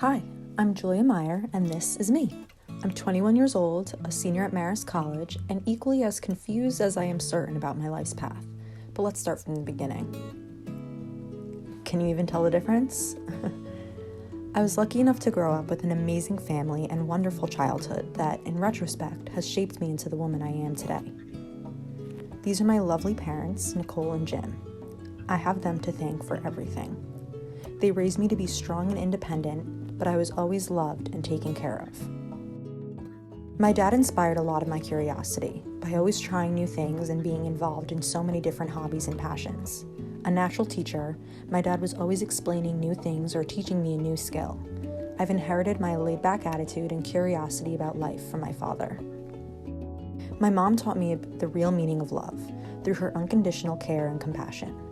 Hi, I'm Julia Meyer, and this is me. I'm 21 years old, a senior at Marist College, and equally as confused as I am certain about my life's path. But let's start from the beginning. Can you even tell the difference? I was lucky enough to grow up with an amazing family and wonderful childhood that, in retrospect, has shaped me into the woman I am today. These are my lovely parents, Nicole and Jim. I have them to thank for everything. They raised me to be strong and independent, but I was always loved and taken care of. My dad inspired a lot of my curiosity by always trying new things and being involved in so many different hobbies and passions. A natural teacher, my dad was always explaining new things or teaching me a new skill. I've inherited my laid-back attitude and curiosity about life from my father. My mom taught me the real meaning of love through her unconditional care and compassion.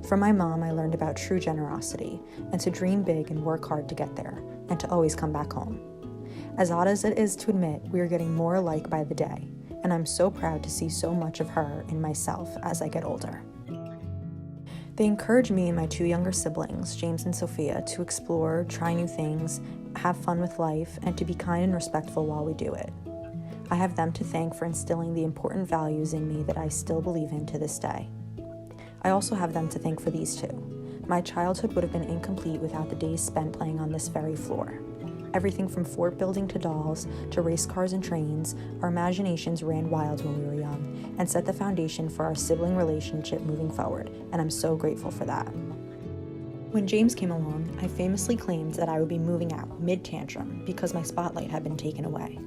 From my mom, I learned about true generosity and to dream big and work hard to get there, and to always come back home. As odd as it is to admit, we are getting more alike by the day, and I'm so proud to see so much of her in myself as I get older. They encourage me and my two younger siblings, James and Sophia, to explore, try new things, have fun with life, and to be kind and respectful while we do it. I have them to thank for instilling the important values in me that I still believe in to this day. I also have them to thank for these two. My childhood would have been incomplete without the days spent playing on this very floor. Everything from fort building to dolls to race cars and trains, our imaginations ran wild when we were young and set the foundation for our sibling relationship moving forward, and I'm so grateful for that. When James came along, I famously claimed that I would be moving out mid-tantrum because my spotlight had been taken away.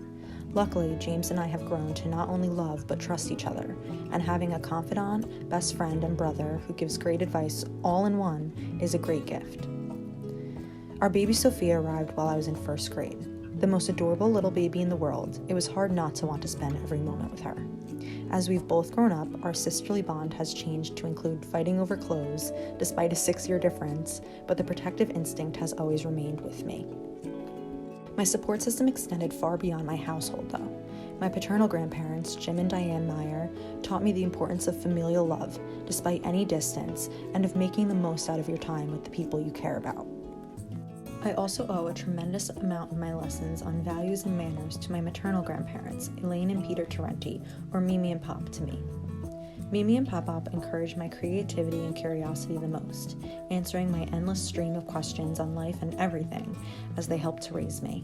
Luckily, James and I have grown to not only love but trust each other, and having a confidant, best friend, and brother who gives great advice all in one is a great gift. Our baby Sophia arrived while I was in first grade. The most adorable little baby in the world, it was hard not to want to spend every moment with her. As we've both grown up, our sisterly bond has changed to include fighting over clothes, despite a 6-year difference, but the protective instinct has always remained with me. My support system extended far beyond my household, though. My paternal grandparents, Jim and Diane Meyer, taught me the importance of familial love, despite any distance, and of making the most out of your time with the people you care about. I also owe a tremendous amount of my lessons on values and manners to my maternal grandparents, Elaine and Peter Tarenti, or Mimi and Pop to me. Mimi and Pop encouraged my creativity and curiosity the most, answering my endless stream of questions on life and everything as they helped to raise me.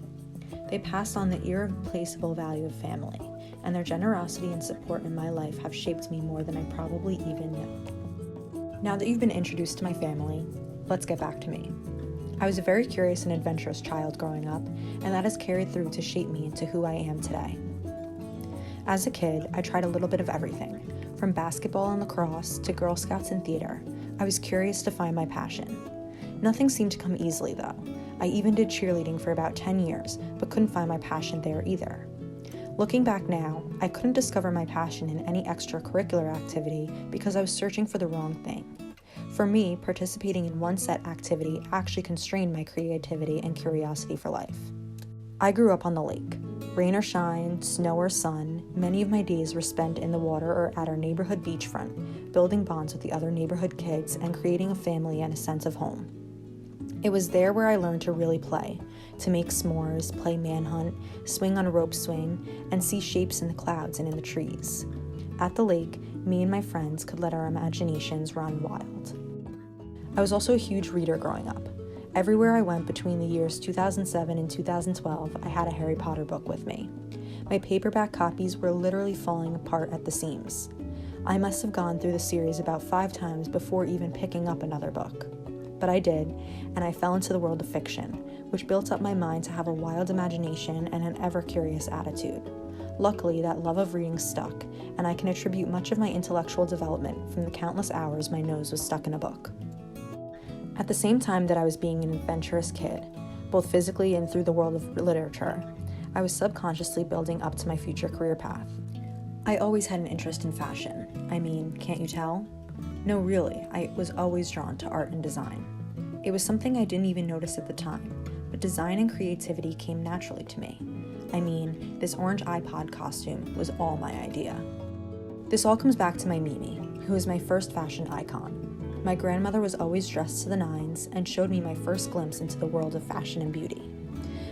They passed on the irreplaceable value of family, and their generosity and support in my life have shaped me more than I probably even knew. Now that you've been introduced to my family, let's get back to me. I was a very curious and adventurous child growing up, and that has carried through to shape me into who I am today. As a kid, I tried a little bit of everything. From basketball and lacrosse to Girl Scouts and theater, I was curious to find my passion. Nothing seemed to come easily, though. I even did cheerleading for about 10 years, but couldn't find my passion there either. Looking back now, I couldn't discover my passion in any extracurricular activity because I was searching for the wrong thing. For me, participating in one set activity actually constrained my creativity and curiosity for life. I grew up on the lake. Rain or shine, snow or sun, many of my days were spent in the water or at our neighborhood beachfront, building bonds with the other neighborhood kids and creating a family and a sense of home. It was there where I learned to really play, to make s'mores, play manhunt, swing on a rope swing, and see shapes in the clouds and in the trees. At the lake, me and my friends could let our imaginations run wild. I was also a huge reader growing up. Everywhere I went between the years 2007 and 2012, I had a Harry Potter book with me. My paperback copies were literally falling apart at the seams. I must have gone through the series about 5 times before even picking up another book. But I did, and I fell into the world of fiction, which built up my mind to have a wild imagination and an ever-curious attitude. Luckily, that love of reading stuck, and I can attribute much of my intellectual development from the countless hours my nose was stuck in a book. At the same time that I was being an adventurous kid, both physically and through the world of literature, I was subconsciously building up to my future career path. I always had an interest in fashion. I mean, can't you tell? No, really, I was always drawn to art and design. It was something I didn't even notice at the time, but design and creativity came naturally to me. I mean, this orange iPod costume was all my idea. This all comes back to my Mimi, who is my first fashion icon. My grandmother was always dressed to the nines and showed me my first glimpse into the world of fashion and beauty.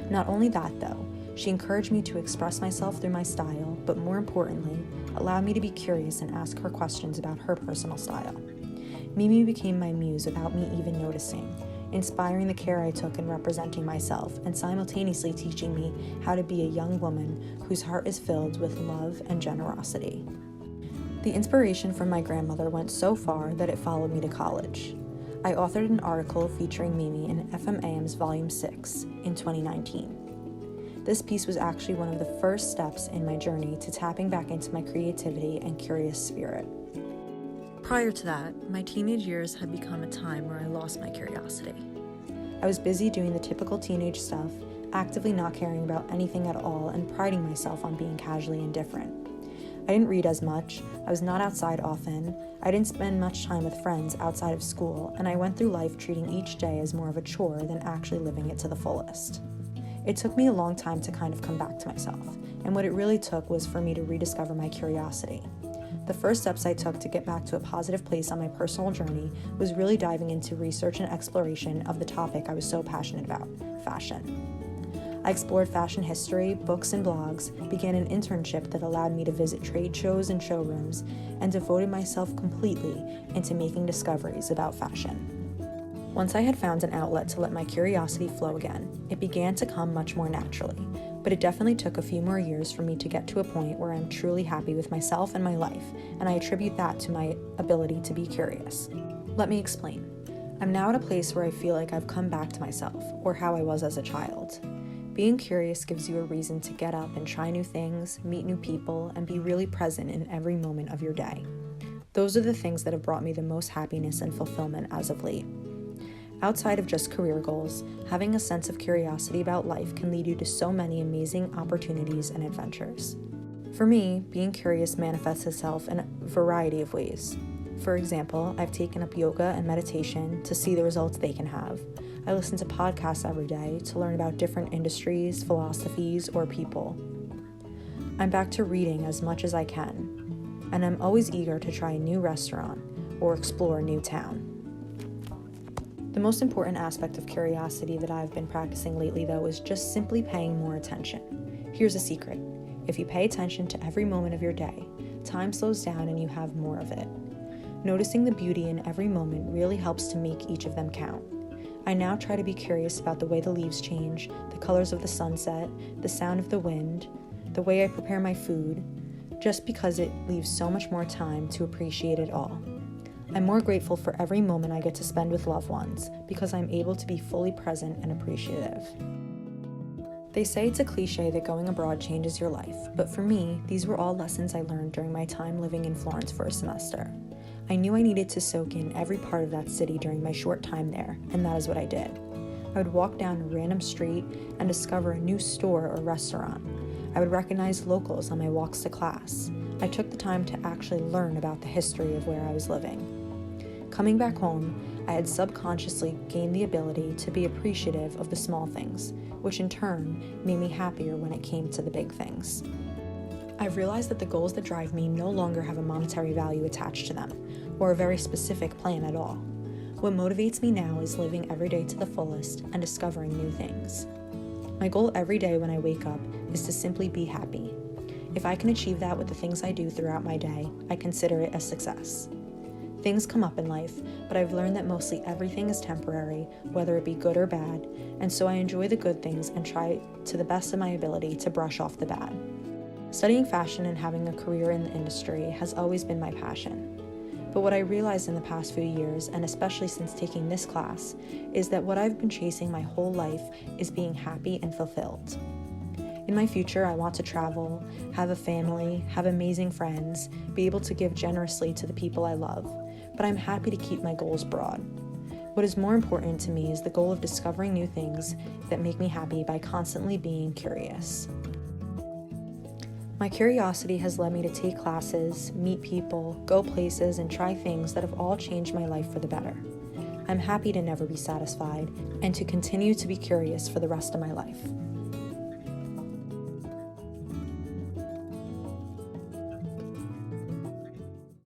Not only that though, she encouraged me to express myself through my style, but more importantly, allowed me to be curious and ask her questions about her personal style. Mimi became my muse without me even noticing, inspiring the care I took in representing myself and simultaneously teaching me how to be a young woman whose heart is filled with love and generosity. The inspiration from my grandmother went so far that it followed me to college. I authored an article featuring Mimi in FMAM's Volume 6 in 2019. This piece was actually one of the first steps in my journey to tapping back into my creativity and curious spirit. Prior to that, my teenage years had become a time where I lost my curiosity. I was busy doing the typical teenage stuff, actively not caring about anything at all and priding myself on being casually indifferent. I didn't read as much, I was not outside often, I didn't spend much time with friends outside of school, and I went through life treating each day as more of a chore than actually living it to the fullest. It took me a long time to kind of come back to myself, and what it really took was for me to rediscover my curiosity. The first steps I took to get back to a positive place on my personal journey was really diving into research and exploration of the topic I was so passionate about, fashion. I explored fashion history, books, and blogs, began an internship that allowed me to visit trade shows and showrooms, and devoted myself completely into making discoveries about fashion. Once I had found an outlet to let my curiosity flow again, it began to come much more naturally, but it definitely took a few more years for me to get to a point where I'm truly happy with myself and my life, and I attribute that to my ability to be curious. Let me explain. I'm now at a place where I feel like I've come back to myself, or how I was as a child. Being curious gives you a reason to get up and try new things, meet new people, and be really present in every moment of your day. Those are the things that have brought me the most happiness and fulfillment as of late. Outside of just career goals, having a sense of curiosity about life can lead you to so many amazing opportunities and adventures. For me, being curious manifests itself in a variety of ways. For example, I've taken up yoga and meditation to see the results they can have. I listen to podcasts every day to learn about different industries, philosophies, or people. I'm back to reading as much as I can, and I'm always eager to try a new restaurant or explore a new town. The most important aspect of curiosity that I've been practicing lately, though, is just simply paying more attention. Here's a secret. If you pay attention to every moment of your day, time slows down and you have more of it. Noticing the beauty in every moment really helps to make each of them count. I now try to be curious about the way the leaves change, the colors of the sunset, the sound of the wind, the way I prepare my food, just because it leaves so much more time to appreciate it all. I'm more grateful for every moment I get to spend with loved ones because I'm able to be fully present and appreciative. They say it's a cliche that going abroad changes your life, but for me, these were all lessons I learned during my time living in Florence for a semester. I knew I needed to soak in every part of that city during my short time there, and that is what I did. I would walk down a random street and discover a new store or restaurant. I would recognize locals on my walks to class. I took the time to actually learn about the history of where I was living. Coming back home, I had subconsciously gained the ability to be appreciative of the small things, which in turn made me happier when it came to the big things. I've realized that the goals that drive me no longer have a monetary value attached to them, or a very specific plan at all. What motivates me now is living every day to the fullest and discovering new things. My goal every day when I wake up is to simply be happy. If I can achieve that with the things I do throughout my day, I consider it a success. Things come up in life, but I've learned that mostly everything is temporary, whether it be good or bad, and so I enjoy the good things and try to the best of my ability to brush off the bad. Studying fashion and having a career in the industry has always been my passion. But what I realized in the past few years, and especially since taking this class, is that what I've been chasing my whole life is being happy and fulfilled. In my future, I want to travel, have a family, have amazing friends, be able to give generously to the people I love, but I'm happy to keep my goals broad. What is more important to me is the goal of discovering new things that make me happy by constantly being curious. My curiosity has led me to take classes, meet people, go places, and try things that have all changed my life for the better. I'm happy to never be satisfied and to continue to be curious for the rest of my life.